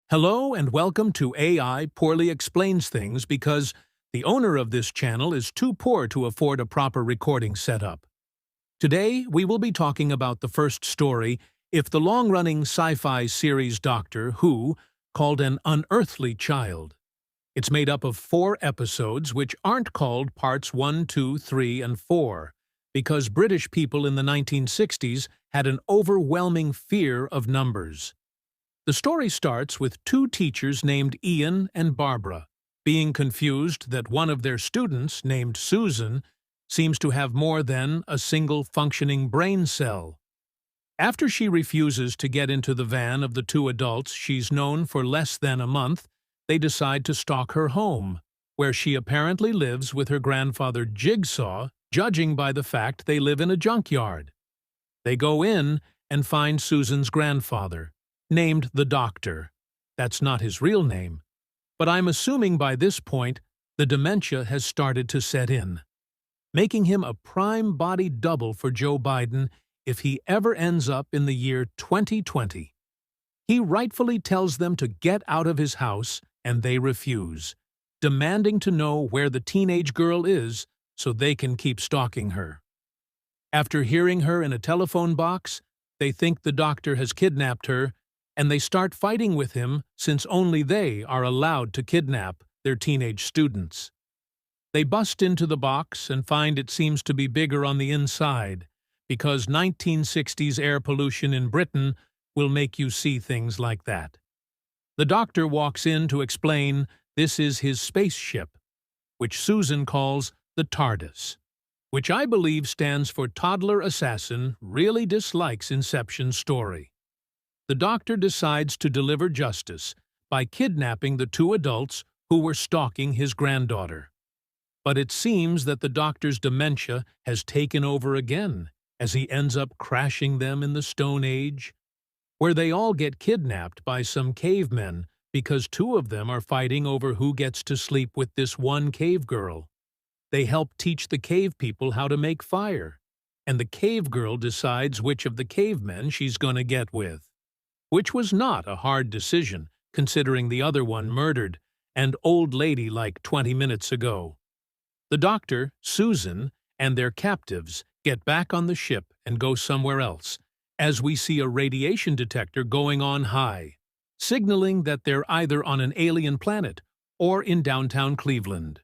Hello and welcome to AI Poorly Explains Things because the owner of this channel is too poor to afford a proper recording setup. Today, we will be talking about the first story, If the Long-Running Sci-Fi Series Doctor Who Called an Unearthly Child. It's made up of 4 episodes which aren't called parts 1, 2, 3, and 4 because British people in the 1960s had an overwhelming fear of numbers. The story starts with 2 teachers named Ian and Barbara being confused that one of their students, named Susan, seems to have more than a single functioning brain cell. After she refuses to get into the van of the 2 adults she's known for less than a month, they decide to stalk her home, where she apparently lives with her grandfather Jigsaw, judging by the fact they live in a junkyard. They go in and find Susan's grandfather, named the Doctor. That's not his real name, but I'm assuming by this point the dementia has started to set in, making him a prime body double for Joe Biden if he ever ends up in the year 2020. He rightfully tells them to get out of his house, and they refuse, demanding to know where the teenage girl is so they can keep stalking her. After hearing her in a telephone box, they think the Doctor has kidnapped her, and they start fighting with him since only they are allowed to kidnap their teenage students. They bust into the box and find it seems to be bigger on the inside, because 1960s air pollution in Britain will make you see things like that. The Doctor walks in to explain this is his spaceship, which Susan calls the TARDIS, which I believe stands for Toddler Assassin Really Dislikes Inception Story. The Doctor decides to deliver justice by kidnapping the 2 adults who were stalking his granddaughter. But it seems that the Doctor's dementia has taken over again as he ends up crashing them in the Stone Age, where they all get kidnapped by some cavemen because 2 of them are fighting over who gets to sleep with this one cave girl. They help teach the cave people how to make fire, and the cave girl decides which of the cavemen she's gonna get with. Which was not a hard decision, considering the other one murdered an old lady like 20 minutes ago. The Doctor, Susan, and their captives get back on the ship and go somewhere else, as we see a radiation detector going on high, signaling that they're either on an alien planet or in downtown Cleveland.